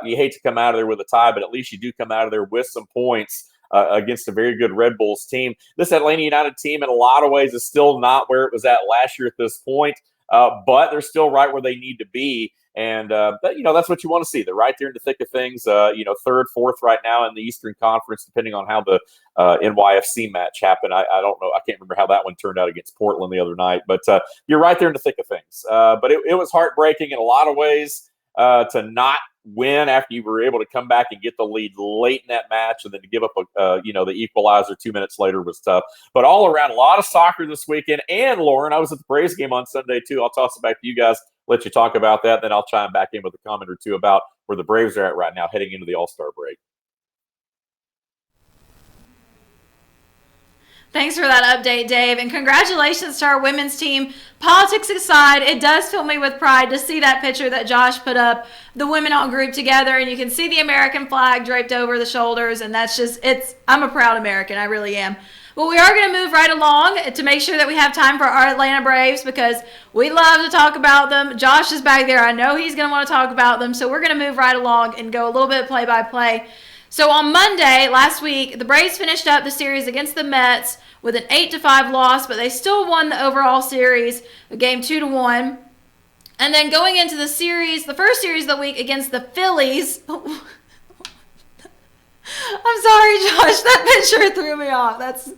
You hate to come out of there with a tie, but at least you do come out of there with some points against a very good Red Bulls team. This Atlanta United team, in a lot of ways, is still not where it was at last year at this point. But they're still right where they need to be. And, that's what you want to see. They're right there in the thick of things, third, fourth right now in the Eastern Conference, depending on how the NYFC match happened. I don't know. I can't remember how that one turned out against Portland the other night. But you're right there in the thick of things. But it was heartbreaking in a lot of ways to not win after you were able to come back and get the lead late in that match, and then to give up the equalizer 2 minutes later was tough. But all around, a lot of soccer this weekend. And Lauren, I was at the Braves game on Sunday too. I'll toss it back to you guys, let you talk about that, then I'll chime back in with a comment or two about where the Braves are at right now heading into the All-Star break. Thanks for that update, Dave, and congratulations to our women's team. Politics aside, it does fill me with pride to see that picture that Josh put up, the women all grouped together, and you can see the American flag draped over the shoulders, and that's just, I'm a proud American, I really am. Well, we are going to move right along to make sure that we have time for our Atlanta Braves because we love to talk about them. Josh is back there. I know he's going to want to talk about them, so we're going to move right along and go a little bit play-by-play. So on Monday, last week, the Braves finished up the series against the Mets with an 8-5 loss, but they still won the overall series, the game 2-1. And then going into the series, the first series of the week against the Phillies. I'm sorry, Josh, that picture threw me off. That's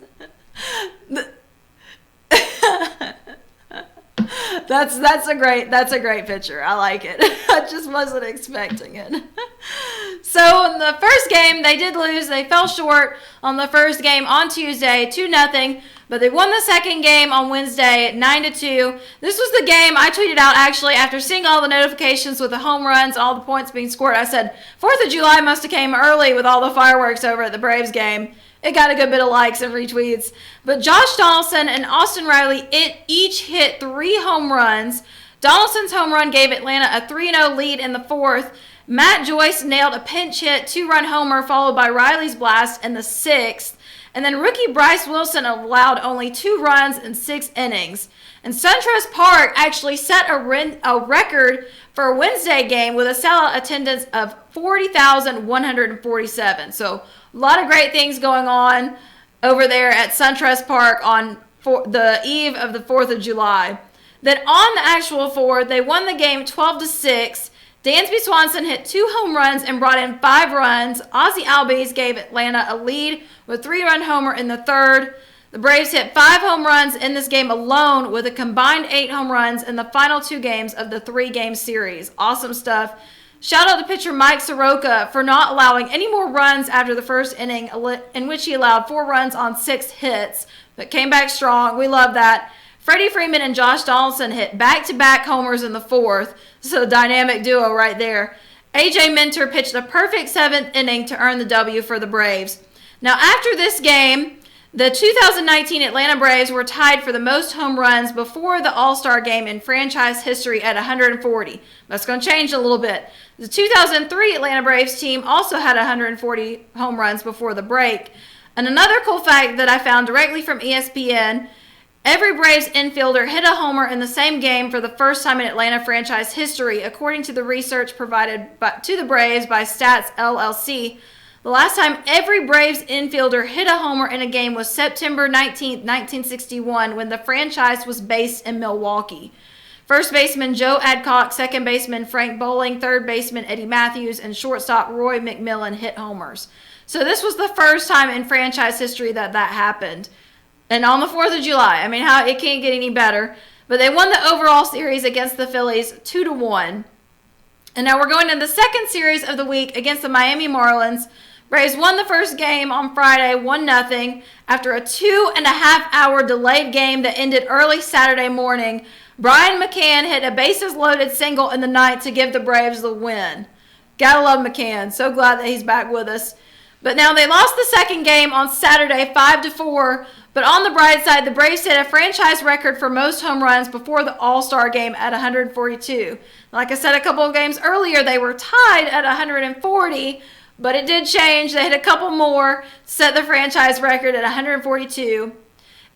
a great picture. I like it. I just wasn't expecting it. So in the first game, they did lose. They fell short on the first game on Tuesday, 2-0. But they won the second game on Wednesday, 9-2. This was the game I tweeted out, actually, after seeing all the notifications with the home runs, all the points being scored. I said, 4th of July must have came early with all the fireworks over at the Braves game. It got a good bit of likes and retweets. But Josh Donaldson and Austin Riley each hit 3 home runs. Donaldson's home run gave Atlanta a 3-0 lead in the 4th. Matt Joyce nailed a pinch hit 2-run homer followed by Riley's blast in the 6th. And then rookie Bryce Wilson allowed only 2 runs in 6 innings. And SunTrust Park actually set a record for a Wednesday game with a sellout attendance of 40,147. So a lot of great things going on over there at SunTrust Park on the eve of the 4th of July. Then on the actual 4th, they won the game 12-6. Dansby Swanson hit 2 home runs and brought in 5 runs. Ozzie Albies gave Atlanta a lead with a 3-run homer in the 3rd. The Braves hit 5 home runs in this game alone with a combined 8 home runs in the final 2 games of the 3-game series. Awesome stuff. Shout out to pitcher Mike Soroka for not allowing any more runs after the first inning, in which he allowed 4 runs on 6 hits, but came back strong. We love that. Freddie Freeman and Josh Donaldson hit back-to-back homers in the 4th. So a dynamic duo right there. A.J. Minter pitched a perfect 7th inning to earn the W for the Braves. Now after this game, the 2019 Atlanta Braves were tied for the most home runs before the All-Star game in franchise history at 140. That's going to change a little bit. The 2003 Atlanta Braves team also had 140 home runs before the break. And another cool fact that I found directly from ESPN, every Braves infielder hit a homer in the same game for the first time in Atlanta franchise history, according to the research provided to the Braves by Stats LLC. The last time every Braves infielder hit a homer in a game was September 19, 1961, when the franchise was based in Milwaukee. First baseman Joe Adcock, second baseman Frank Bowling, third baseman Eddie Matthews, and shortstop Roy McMillan hit homers. So this was the first time in franchise history that happened. And on the 4th of July, I mean, it can't get any better. But they won the overall series against the Phillies 2-1. And now we're going to the second series of the week against the Miami Marlins. Braves won the first game on Friday 1-0 after a 2.5-hour delayed game that ended early Saturday morning. Brian McCann hit a bases-loaded single in the ninth to give the Braves the win. Gotta love McCann. So glad that he's back with us. But now they lost the second game on Saturday 5-4. But on the bright side, the Braves hit a franchise record for most home runs before the All-Star game at 142. Like I said a couple of games earlier, they were tied at 140, but it did change. They hit a couple more, set the franchise record at 142.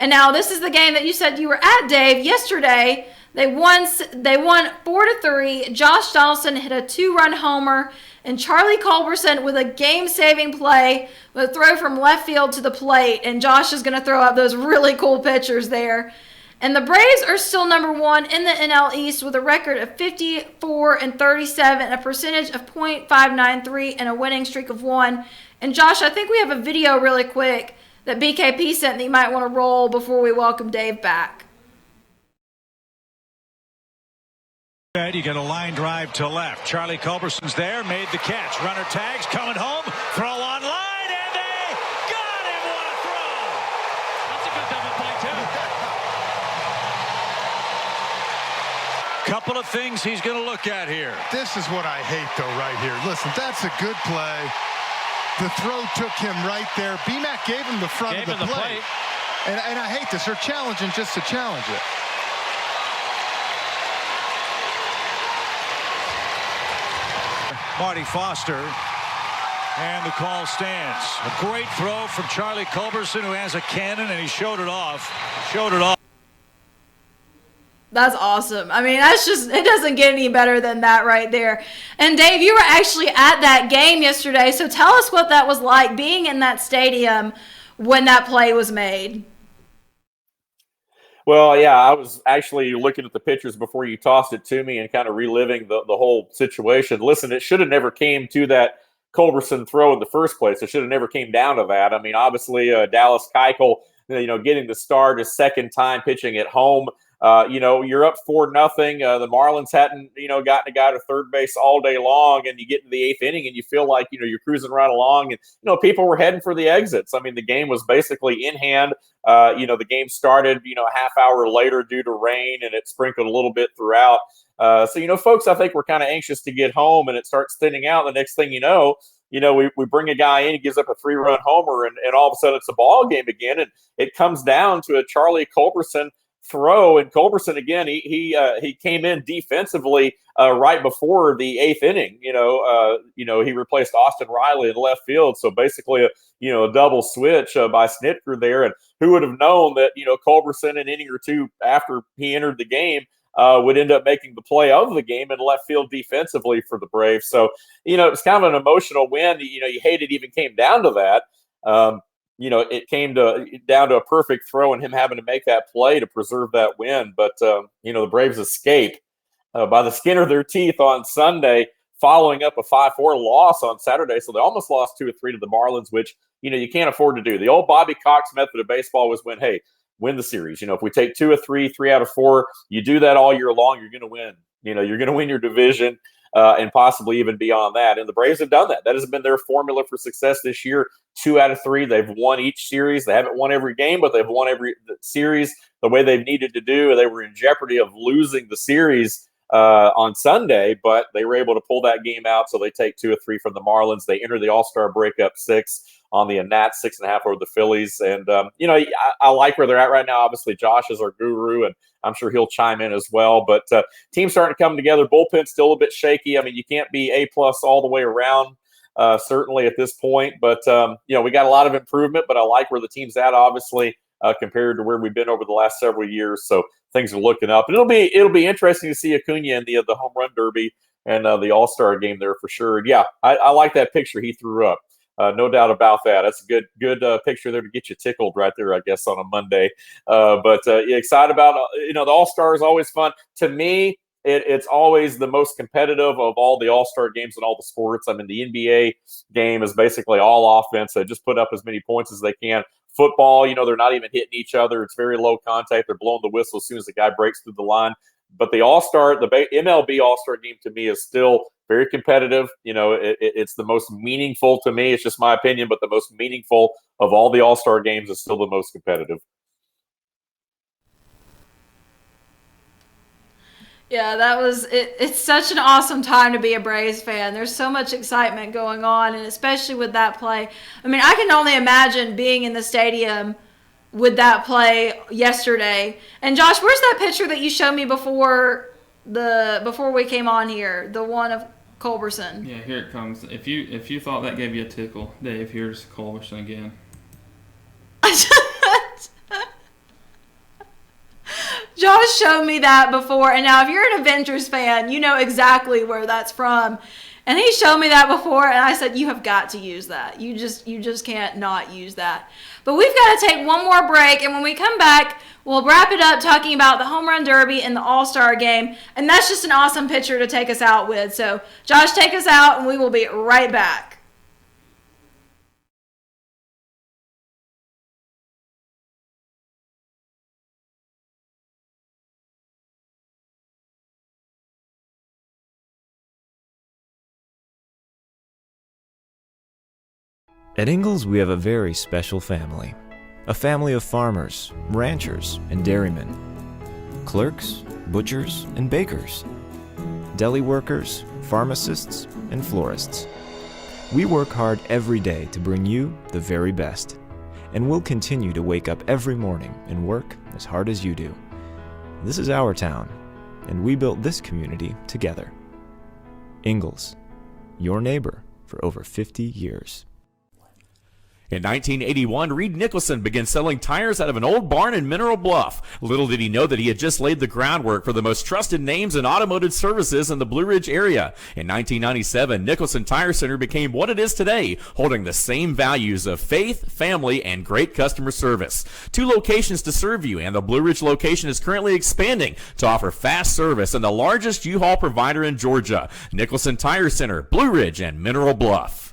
And now this is the game that you said you were at, Dave. Yesterday, they won 4-3. Josh Donaldson hit a 2-run homer, and Charlie Culberson with a game-saving play with a throw from left field to the plate. And Josh is going to throw out those really cool pitchers there. And the Braves are still number one in the NL East with a record of 54-37, a percentage of .593, and a winning streak of 1. And Josh, I think we have a video really quick that BKP sent that you might want to roll before we welcome Dave back. You get a line drive to left. Charlie Culberson's there, made the catch. Runner tags, coming home, throw on line, and they got him. What a throw! That's a good double play, too. Couple of things he's going to look at here. This is what I hate, though, right here. Listen, that's a good play. The throw took him right there. BMAC gave him the front of the plate. And I hate this. They're challenging just to challenge it. Marty Foster, and the call stands. A great throw from Charlie Culberson, who has a cannon, and he showed it off. That's awesome. I mean, that's just, it doesn't get any better than that right there. And Dave, you were actually at that game yesterday, so tell us what that was like being in that stadium when that play was made. Well, yeah, I was actually looking at the pictures before you tossed it to me and kind of reliving the whole situation. Listen, it should have never came to that Culberson throw in the first place. It should have never came down to that. I mean, obviously, Dallas Keuchel, getting the start, his second time pitching at home. You're up 4-0. The Marlins hadn't, gotten a guy to third base all day long, and you get to the eighth inning and you feel like, you're cruising right along, and, people were heading for the exits. I mean, the game was basically in hand. The game started, a half hour later due to rain, and it sprinkled a little bit throughout. So, folks, I think we're kind of anxious to get home, and it starts thinning out. The next thing we bring a guy in, he gives up a 3-run homer, and all of a sudden it's a ball game again. And it comes down to a Charlie Culberson throw, and Culberson again, he came in defensively right before the eighth inning. He replaced Austin Riley in left field, so basically a double switch by Snitker there. And who would have known that Culberson an inning or two after he entered the game would end up making the play of the game in left field defensively for the Braves. So it's kind of an emotional win. You hate it even came down to that. It came down to a perfect throw and him having to make that play to preserve that win. But, the Braves escape by the skin of their teeth on Sunday, following up a 5-4 loss on Saturday. So they almost lost 2 or 3 to the Marlins, which, you can't afford to do. The old Bobby Cox method of baseball was win the series. If we take 2 or 3, 3 out of 4, you do that all year long, you're going to win. You're going to win your division. And possibly even beyond that. And the Braves have done that. That has been their formula for success this year. 2 out of 3. They've won each series. They haven't won every game, but they've won every series the way they've needed to do. They were in jeopardy of losing the series on Sunday, but they were able to pull that game out. So they take 2 or 3 from the Marlins. They enter the All-Star break up 6 on the Nats, 6.5 over the Phillies. And, I like where they're at right now. Obviously, Josh is our guru, and I'm sure he'll chime in as well. But team's starting to come together. Bullpen's still a bit shaky. I mean, you can't be A+ all the way around, certainly at this point. But, we got a lot of improvement, but I like where the team's at, obviously, compared to where we've been over the last several years. So things are looking up. And it'll be interesting to see Acuna in the Homerun Derby and the All-Star game there for sure. And, yeah, I like that picture he threw up. No doubt about that. That's a good picture there to get you tickled right there, I guess, on a Monday. Excited about, the All-Star is always fun. To me, it's always the most competitive of all the All-Star games in all the sports. I mean, the NBA game is basically all offense. They just put up as many points as they can. Football, they're not even hitting each other. It's very low contact. They're blowing the whistle as soon as the guy breaks through the line. But the All-Star, the MLB All-Star game to me is still very competitive. It's the most meaningful to me. It's just my opinion, but the most meaningful of all the All-Star games is still the most competitive. Yeah, that was it. It's such an awesome time to be a Braves fan. There's so much excitement going on, and especially with that play. I mean, I can only imagine being in the stadium with that play yesterday. And Josh, where's that picture that you showed me before we came on here? The one of Culberson. Yeah, here it comes. If you thought that gave you a tickle, Dave, here's Culberson again. Josh showed me that before, and now if you're an Avengers fan, you know exactly where that's from. And he showed me that before, and I said, you have got to use that. You just can't not use that. But we've got to take one more break, and when we come back, we'll wrap it up talking about the Homerun Derby and the All-Star Game, and that's just an awesome picture to take us out with. So, Josh, take us out, and we will be right back. At Ingalls, we have a very special family. A family of farmers, ranchers, and dairymen. Clerks, butchers, and bakers. Deli workers, pharmacists, and florists. We work hard every day to bring you the very best. And we'll continue to wake up every morning and work as hard as you do. This is our town, and we built this community together. Ingalls, your neighbor for over 50 years. In 1981, Reed Nicholson began selling tires out of an old barn in Mineral Bluff. Little did he know that he had just laid the groundwork for the most trusted names in automotive services in the Blue Ridge area. In 1997, Nicholson Tire Center became what it is today, holding the same values of faith, family, and great customer service. 2 locations to serve you, and the Blue Ridge location is currently expanding to offer fast service and the largest U-Haul provider in Georgia. Nicholson Tire Center, Blue Ridge, and Mineral Bluff.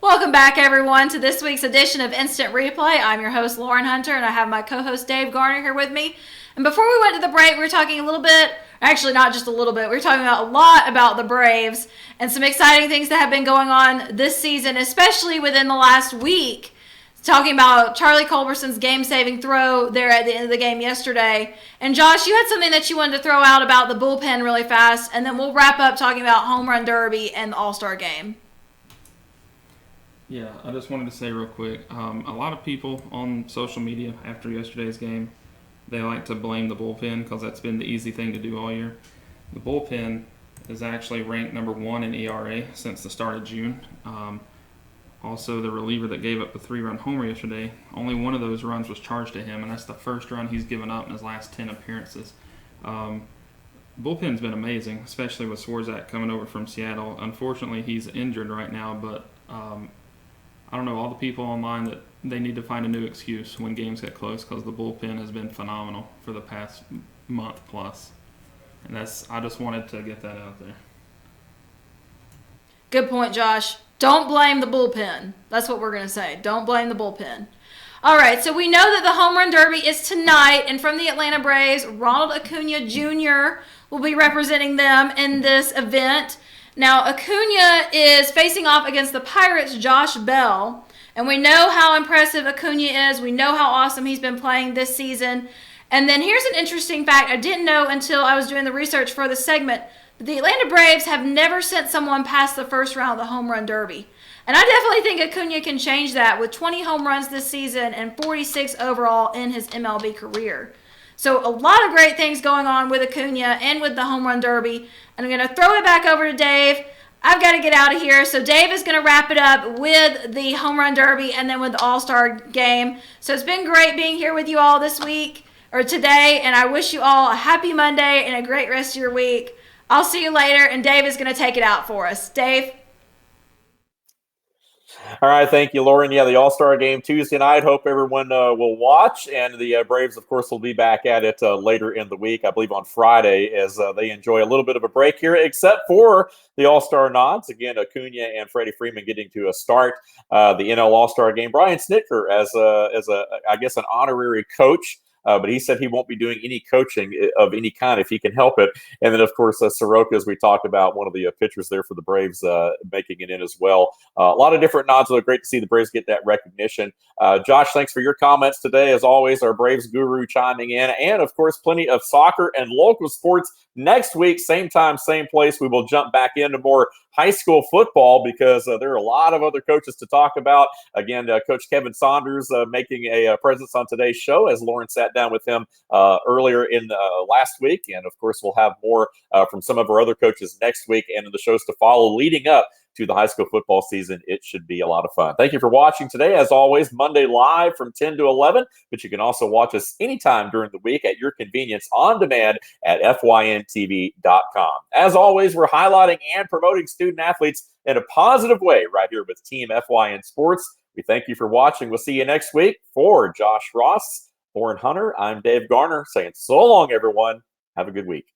Welcome back, everyone, to this week's edition of Instant Replay. I'm your host, Lauren Hunter, and I have my co-host, Dave Garner, here with me. And before we went to the break, we were talking a little bit, actually not just a little bit, we were talking about a lot about the Braves and some exciting things that have been going on this season, especially within the last week. Talking about Charlie Culberson's game-saving throw there at the end of the game yesterday. And Josh, you had something that you wanted to throw out about the bullpen really fast, and then we'll wrap up talking about Homerun Derby and the All-Star Game. Yeah, I just wanted to say real quick, a lot of people on social media after yesterday's game, they like to blame the bullpen because that's been the easy thing to do all year. The bullpen is actually ranked number 1 in ERA since the start of June. Also, the reliever that gave up the 3-run homer yesterday, only one of those runs was charged to him, and that's the first run he's given up in his last 10 appearances. Bullpen's been amazing, especially with Swarzak coming over from Seattle. Unfortunately, he's injured right now, but I don't know, all the people online that they need to find a new excuse when games get close because the bullpen has been phenomenal for the past month plus. And I just wanted to get that out there. Good point, Josh. Don't blame the bullpen. That's what we're going to say. Don't blame the bullpen. All right, so we know that the Homerun Derby is tonight, and from the Atlanta Braves, Ronald Acuna Jr. will be representing them in this event. Now, Acuna is facing off against the Pirates' Josh Bell. And we know how impressive Acuna is. We know how awesome he's been playing this season. And then here's an interesting fact I didn't know until I was doing the research for the segment. The Atlanta Braves have never sent someone past the first round of the Homerun Derby. And I definitely think Acuna can change that with 20 home runs this season and 46 overall in his MLB career. So a lot of great things going on with Acuna and with the Homerun Derby. And I'm going to throw it back over to Dave. I've got to get out of here. So Dave is going to wrap it up with the Homerun Derby and then with the All-Star game. So it's been great being here with you all this week or today. And I wish you all a happy Monday and a great rest of your week. I'll see you later. And Dave is going to take it out for us. Dave? All right, thank you, Lauren. Yeah, the All-Star game Tuesday night. Hope everyone will watch. And the Braves, of course, will be back at it later in the week, I believe on Friday, as they enjoy a little bit of a break here, except for the All-Star nods. Again, Acuna and Freddie Freeman getting to start the NL All-Star game. Brian Snitker as I guess, an honorary coach. But he said he won't be doing any coaching of any kind if he can help it. And then, of course, Soroka, as we talked about, one of the pitchers there for the Braves, making it in as well. A lot of different nods. So great to see the Braves get that recognition. Josh, thanks for your comments today. As always, our Braves guru chiming in. And, of course, plenty of soccer and local sports next week. Same time, same place. We will jump back into more high school football because there are a lot of other coaches to talk about. Again, Coach Kevin Saunders making a presence on today's show as Lauren sat down with him earlier in last week. And, of course, we'll have more from some of our other coaches next week and in the shows to follow leading up to the high school football season. It should be a lot of fun. Thank you for watching today. As always, Monday live from 10 to 11, but you can also watch us anytime during the week at your convenience on demand at FYNTV.com. As always, we're highlighting and promoting student athletes in a positive way right here with Team FYN Sports. We thank you for watching. We'll see you next week. For Josh Ross, Lauren Hunter, I'm Dave Garner saying so long, everyone. Have a good week.